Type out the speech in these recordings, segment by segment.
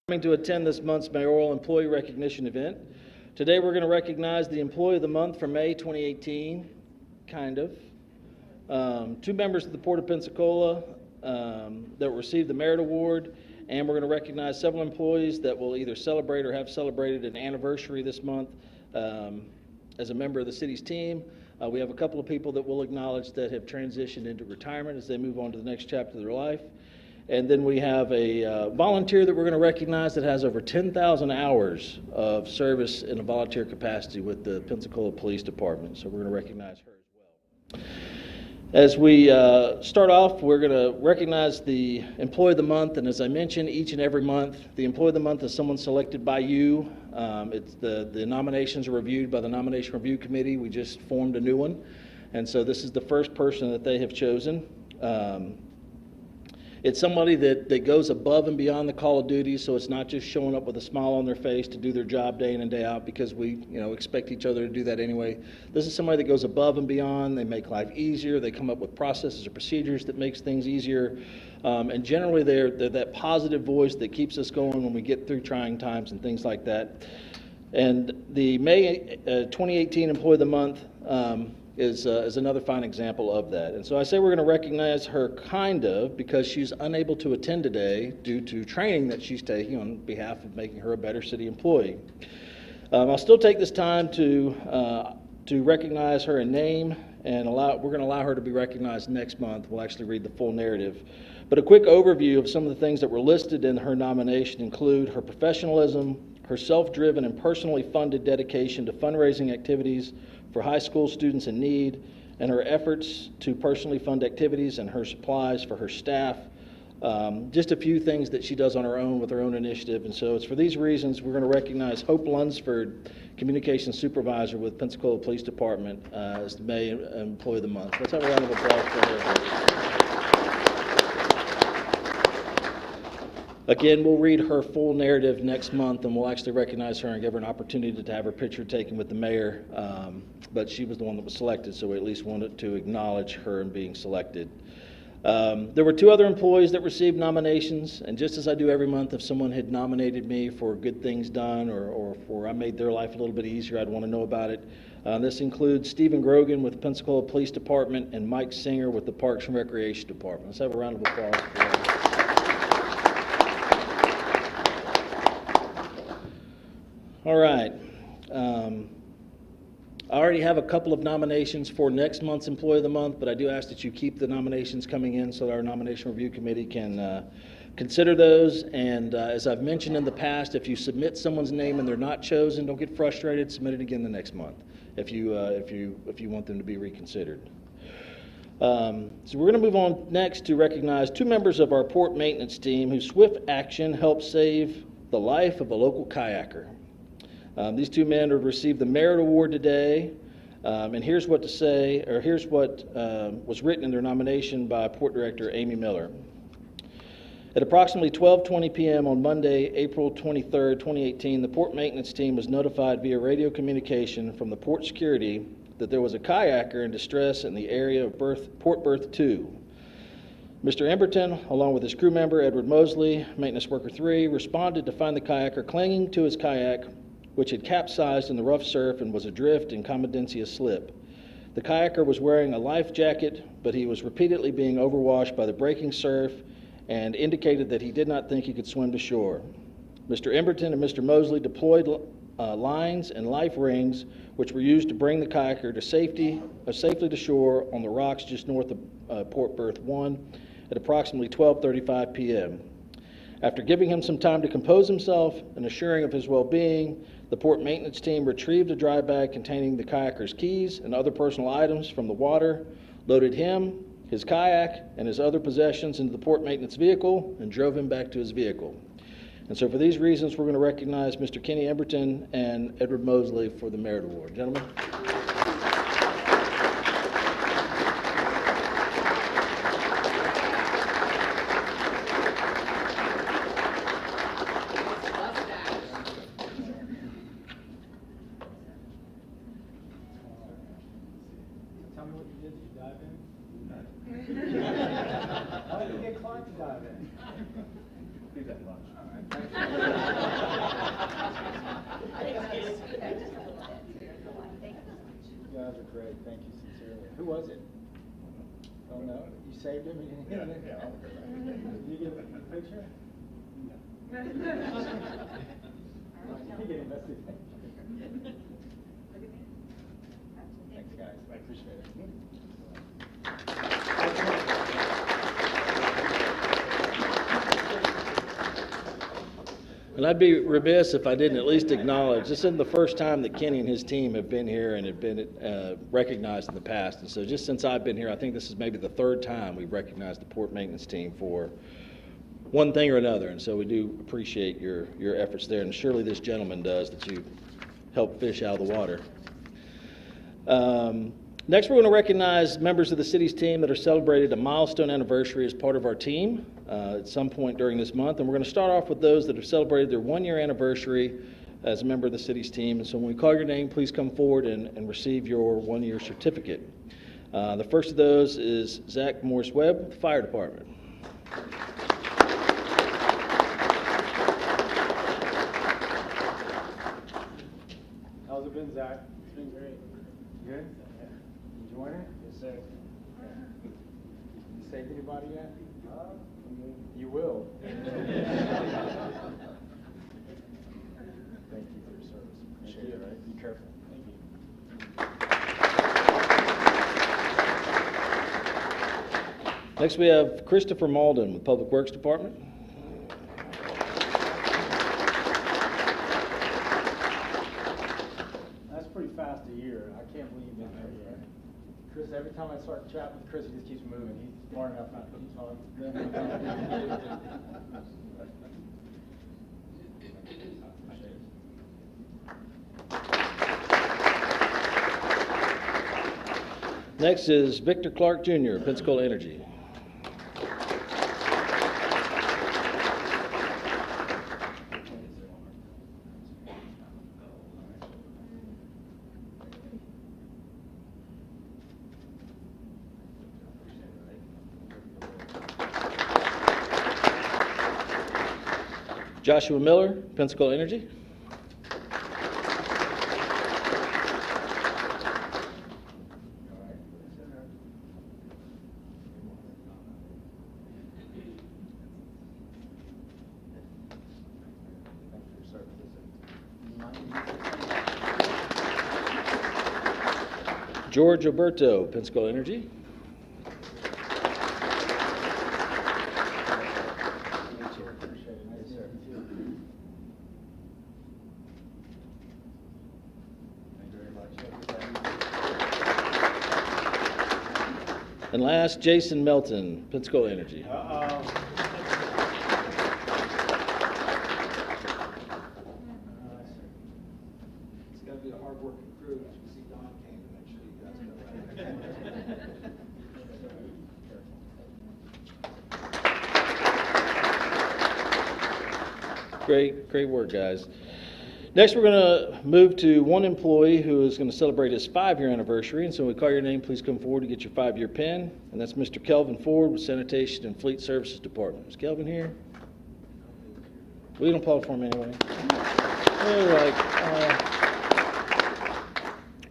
Coming to attend this month's mayoral employee recognition event. Today we're going to recognize the Employee of the Month for May 2018, kind of. Two members of the Port of Pensacola that will receive the Merit Award, and we're going to recognize several employees that will either celebrate or have celebrated an anniversary this month as a member of the city's team. We have a couple of people that we'll acknowledge that have transitioned into retirement as they move on to the next chapter of their life. And then we have a volunteer that we're going to recognize that has over 10,000 hours of service in a volunteer capacity with the Pensacola Police Department. So we're going to recognize her as well. As we start off, we're going to recognize the Employee of the Month. And as I mentioned, each and every month, the Employee of the Month is someone selected by you. It's the nominations are reviewed by the Nomination Review Committee. We just formed a new one. And so this is the first person that they have chosen. It's somebody that goes above and beyond the call of duty, so it's not just showing up with a smile on their face to do their job day in and day out because we expect each other to do that anyway. This is somebody that goes above and beyond. They make life easier. They come up with processes or procedures that makes things easier. And generally they're that positive voice that keeps us going when we get through trying times and things like that. And the May 2018 Employee of the Month is another fine example of that. And so I say we're going to recognize her kind of because she's unable to attend today due to training that she's taking on behalf of making her a better city employee. I'll still take this time to recognize her in name, and we're going to allow her to be recognized next month. We'll actually read the full narrative. But a quick overview of some of the things that were listed in her nomination include her professionalism, her self-driven and personally funded dedication to fundraising activities for high school students in need, and her efforts to personally fund activities and her supplies for her staff. Just a few things that she does on her own with her own initiative. And so it's for these reasons we're going to recognize Hope Lunsford, Communications Supervisor with Pensacola Police Department, as the May Employee of the Month. Let's have a round of applause for her. Again, we'll read her full narrative next month, and we'll actually recognize her and give her an opportunity to have her picture taken with the mayor. But she was the one that was selected, so we at least wanted to acknowledge her in being selected. There were two other employees that received nominations, and just as I do every month, if someone had nominated me for good things done or for I made their life a little bit easier, I'd want to know about it. This includes Stephen Grogan with the Pensacola Police Department and Mike Singer with the Parks and Recreation Department. Let's have a round of applause for them. All right. I already have a couple of nominations for next month's Employee of the Month, but I do ask that you keep the nominations coming in so that our Nomination Review Committee can consider those. And as I've mentioned in the past, if you submit someone's name and they're not chosen, don't get frustrated. Submit it again the next month if you want them to be reconsidered. So we're going to move on next to recognize two members of our port maintenance team whose swift action helped save the life of a local kayaker. These two men would receive the Merit Award today, and here's what was written in their nomination by Port Director Amy Miller. At approximately 12:20 p.m. on Monday, April 23, 2018, the port maintenance team was notified via radio communication from the port security that there was a kayaker in distress in the area of Port Berth 2. Mr. Emberton, along with his crew member, Edward Mosley, Maintenance Worker 3, responded to find the kayaker clinging to his kayak, which had capsized in the rough surf and was adrift in Commandant's slip. The kayaker was wearing a life jacket, but he was repeatedly being overwashed by the breaking surf and indicated that he did not think he could swim to shore. Mr. Emberton and Mr. Mosley deployed lines and life rings, which were used to bring the kayaker to safely to shore on the rocks just north of Port Berth 1 at approximately 12:35 p.m. After giving him some time to compose himself and assuring of his well-being, the port maintenance team retrieved a dry bag containing the kayaker's keys and other personal items from the water, loaded him, his kayak, and his other possessions into the port maintenance vehicle, and drove him back to his vehicle. And so for these reasons, we're going to recognize Mr. Kenny Emberton and Edward Mosley for the Merit Award. Gentlemen. Tell me what you did. Did you dive in? Why did you get caught to dive in? We've got lunch. You guys are great. Thank you sincerely. Who was it? Oh no, you saved him. Yeah. Did you get a picture? No. You get invested. Thanks, guys. I appreciate it. And I'd be remiss if I didn't at least acknowledge, this isn't the first time that Kenny and his team have been here and have been recognized in the past. And so just since I've been here, I think this is maybe the third time we've recognized the port maintenance team for one thing or another. And so we do appreciate your efforts there. And surely this gentleman does, that you help fish out of the water. Next, we're going to recognize members of the city's team that are celebrated a milestone anniversary as part of our team at some point during this month. And we're going to start off with those that have celebrated their one-year anniversary as a member of the city's team. And so when we call your name, please come forward and receive your one-year certificate. The first of those is Zach Morris-Webb with the Fire Department. How's it been, Zach? It's been great. Good? Enjoying it? Yes, sir. You saved anybody yet? You will. Thank you for your service. Appreciate it, right? Be careful. Thank you. Next, we have Christopher Malden with Public Works Department. That's pretty fast a year. I can't believe you've been there yet. Chris, every time I start chatting with Chris, he just keeps moving. He's smart enough not to keep talking. Next is Victor Clark Jr., Pensacola Energy. Joshua Miller, Pensacola Energy. George Oberto, Pensacola Energy. And last, Jason Melton, Pensacola Energy. It's got to be a hard-working crew. As we see Don came to make sure you guys got right. Great work, guys. Next, we're going to move to one employee who is going to celebrate his 5-year anniversary. And so when we call your name, please come forward to get your 5-year pin. And that's Mr. Kelvin Ford with Sanitation and Fleet Services Department. Is Kelvin here? We don't applaud for him anyway.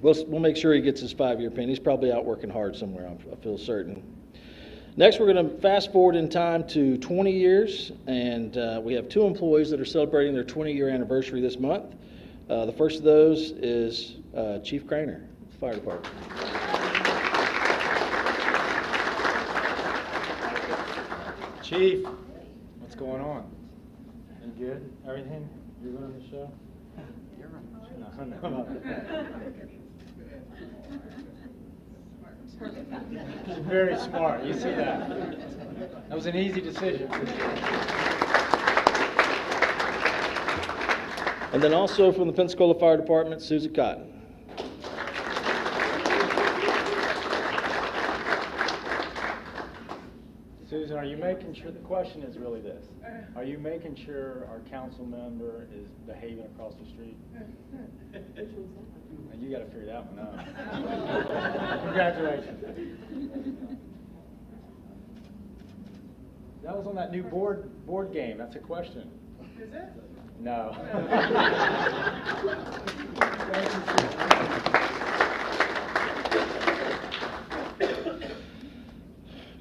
We'll make sure he gets his 5-year pin. He's probably out working hard somewhere, I feel certain. Next, we're going to fast forward in time to 20 years, and we have 2 employees that are celebrating their 20-year anniversary this month. The first of those is Chief Craner, Fire Department. Chief, what's going on? You good? Everything? You're running the show? You're running the show. No. She's very smart. You see that? That was an easy decision. And then also from the Pensacola Fire Department, Susan Cotton. Susan, are you making sure, the question is really this, are you making sure our council member is behaving across the street? You got to figure that one out. Congratulations. That was on that new board game. That's a question. Is it? No.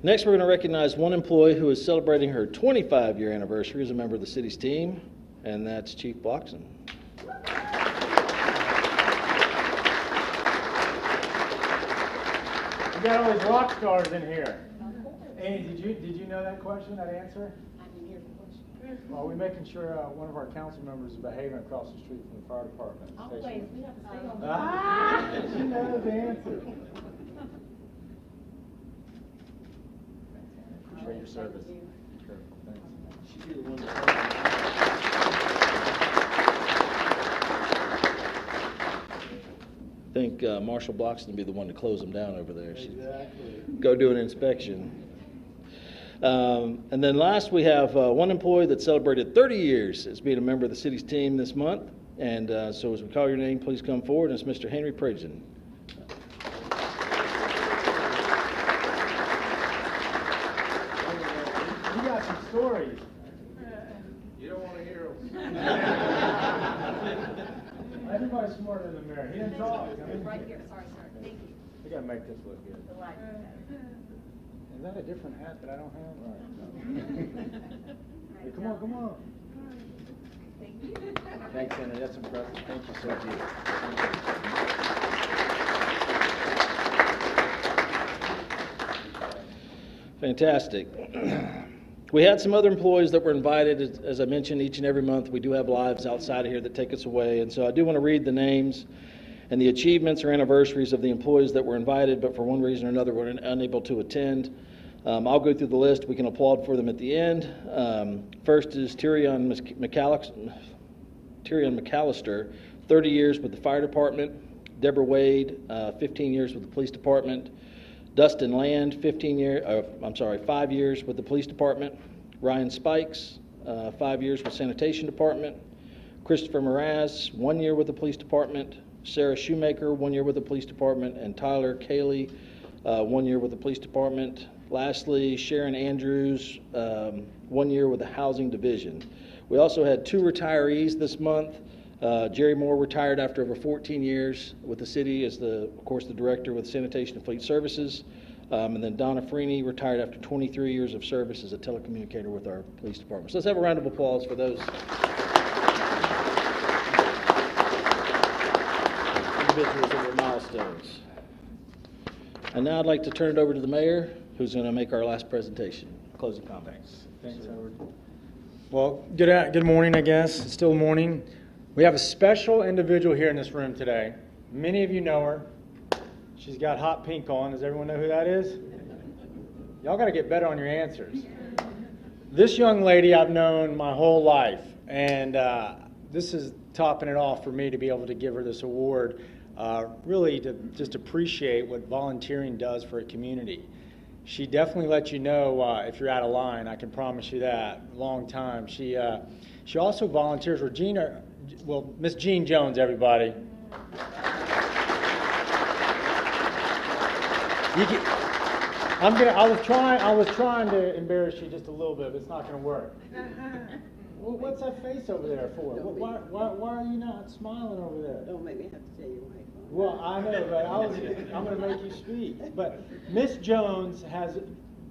Next, we're going to recognize one employee who is celebrating her 25-year anniversary as a member of the city's team, and that's Chief Bloxon. We got all these rock stars in here. Amy, did you know that question, that answer? I didn't hear the question. Well, we're making sure one of our council members is behaving across the street from the fire department. Always, we have to stay on. She knows the answer. Appreciate your service. Careful, thanks. She'd be the one I think Marshall Bloxton would be the one to close them down over there. She'd go do an inspection. And then last, we have one employee that celebrated 30 years as being a member of the city's team this month. And so as we call your name, please come forward. And it's Mr. Henry Pridgeon. You got some stories. You don't want to hear them. Everybody's smarter than the mayor. He didn't talk. Right here, sorry, thank you. We gotta make this look good. The light. Is that a different hat that I don't have? All right. Hey, come on. Thank you. Thanks, Henry. That's impressive. Thank you so much. Fantastic. We had some other employees that were invited. As I mentioned, each and every month we do have lives outside of here that take us away. And so I do want to read the names and the achievements or anniversaries of the employees that were invited, but for one reason or another were unable to attend. I'll go through the list. We can applaud for them at the end. First is Tyrion McAllister, 30 years with the fire department. Deborah Wade, 15 years with the police department. Dustin Land, 5 years with the police department. Ryan Spikes, 5 years with sanitation department. Christopher Mraz, 1 year with the police department. Sarah Shoemaker, 1 year with the police department. And Tyler Cayley, 1 year with the police department. Lastly, Sharon Andrews, 1 year with the housing division. We also had 2 retirees this month. Jerry Moore retired after over 14 years with the city as of course, the director with Sanitation and Fleet Services. And then Donna Freeney retired after 23 years of service as a telecommunicator with our police department. So let's have a round of applause for those individuals and their milestones. And now I'd like to turn it over to the mayor, who's going to make our last presentation. Closing comments. Thanks, Howard. Well, good morning, I guess. It's still morning. We have a special individual here in this room today. Many of you know her. She's got hot pink on. Does everyone know who that is? Y'all got to get better on your answers. This young lady I've known my whole life, and this is topping it off for me to be able to give her this award, really to just appreciate what volunteering does for a community. She definitely lets you know if you're out of line. I can promise you that. Long time. She also volunteers for Miss Jean Jones, everybody. I was trying to embarrass you just a little bit, but it's not going to work. Well, what's that face over there for? Why are you not smiling over there? Don't make me have to tell you why. Well, I know, but I'm going to make you speak. But Miss Jones has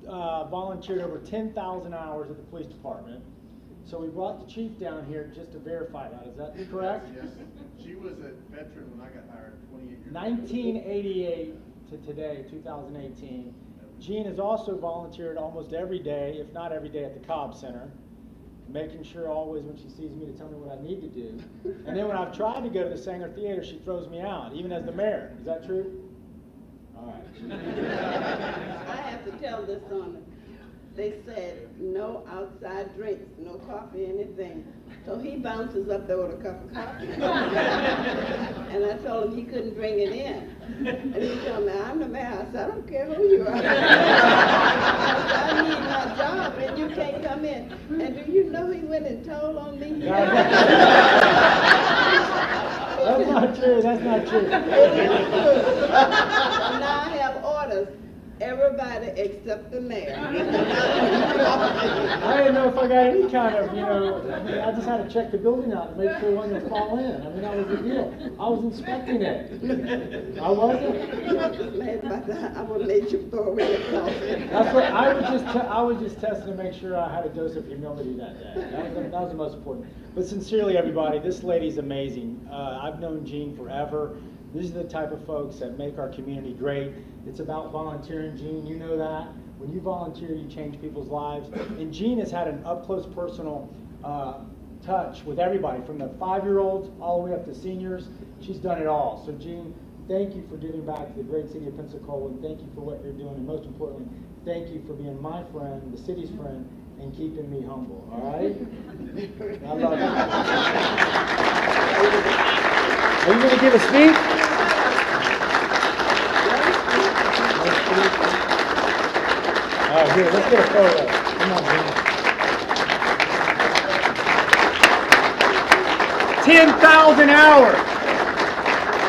volunteered over 10,000 hours at the police department. So we brought the chief down here just to verify that. Is that correct? Yes. She was a veteran when I got hired 28 years ago. 1988 to today, 2018. Jean has also volunteered almost every day, if not every day, at the Cobb Center, making sure always when she sees me to tell me what I need to do. And then when I've tried to go to the Sanger Theater, she throws me out, even as the mayor. Is that true? All right. I have to tell this on it. They said no outside drinks, no coffee, anything. So he bounces up there with a cup of coffee. And I told him he couldn't bring it in. And he told me, I'm the mayor. I said, I don't care who you are. I need my job and you can't come in. And do you know he went and told on me? That's not true. That's not true. It is true. And now I have orders. Everybody except the mayor. didn't know if I got any kind of, I mean, I just had to check the building out to make sure it wasn't going to fall in. I mean, that was the deal. I was inspecting it. I wasn't. I would have made you throw away the coffee. That's what I was just testing to make sure I had a dose of humility that day. That was the most important. But sincerely, everybody, this lady's amazing. I've known Jean forever. These are the type of folks that make our community great. It's about volunteering, Jean. You know that. When you volunteer, you change people's lives. And Jean has had an up-close personal touch with everybody, from the 5-year-olds all the way up to seniors. She's done it all. So, Jean, thank you for giving back to the great city of Pensacola, and thank you for what you're doing. And most importantly, thank you for being my friend, the city's friend, and keeping me humble. All right? I love you. Are you going to give a speech? All right, here, let's get a photo. Come on, Jean. 10,000 hours.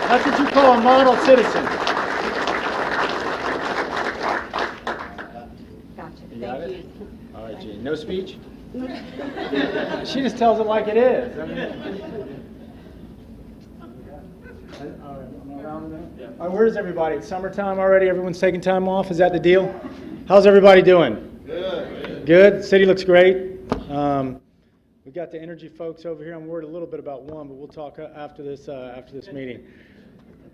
That's what you call a model citizen. Gotcha, You got thank it? you. All right, Jean. No speech? She just tells it like it is. I mean, all right, am I around now? All right, where's everybody? It's summertime already. Everyone's taking time off. Is that the deal? How's everybody doing? Good. Good. City looks great. We got the energy folks over here. I'm worried a little bit about one, but we'll talk after this meeting.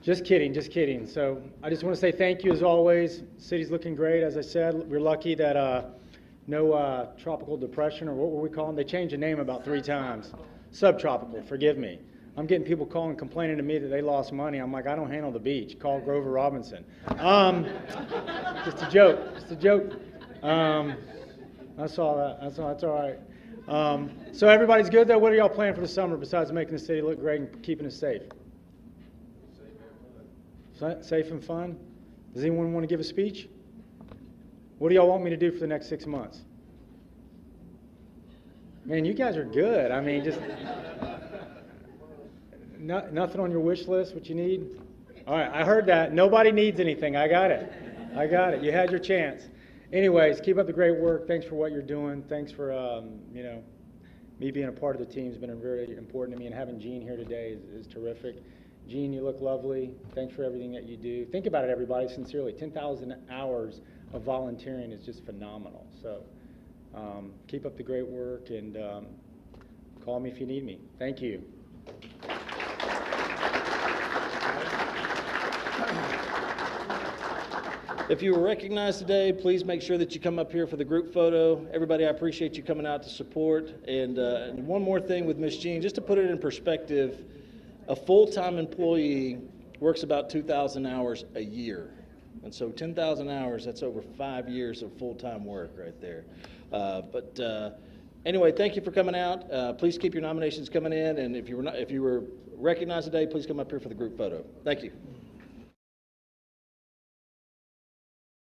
Just kidding, just kidding. So I just want to say thank you as always. City's looking great. As I said, we're lucky that no tropical depression, or what were we calling? They changed the name about 3 times. Subtropical, forgive me. I'm getting people calling, complaining to me that they lost money. I'm like, I don't handle the beach. Call Grover Robinson. Just a joke. Just a joke. I saw that. That's all right. So everybody's good though. What are y'all planning for the summer besides making the city look great and keeping us safe? Safe and fun? Does anyone want to give a speech? What do y'all want me to do for the next 6 months? Man, you guys are good. I mean, just nothing on your wish list, what you need? All right, I heard that. Nobody needs anything. I got it. I got it. You had your chance. Anyways, keep up the great work. Thanks for what you're doing. Thanks for, me being a part of the team has been very important to me, and having Jean here today is terrific. Jean, you look lovely. Thanks for everything that you do. Think about it, everybody, sincerely. 10,000 hours of volunteering is just phenomenal. So keep up the great work, and call me if you need me. Thank you. If you were recognized today, please make sure that you come up here for the group photo. Everybody, I appreciate you coming out to support. And one more thing with Miss Jean, just to put it in perspective, a full-time employee works about 2,000 hours a year. And so 10,000 hours, that's over 5 years of full-time work right there. Anyway, thank you for coming out. Please keep your nominations coming in. And if you were recognized today, please come up here for the group photo. Thank you.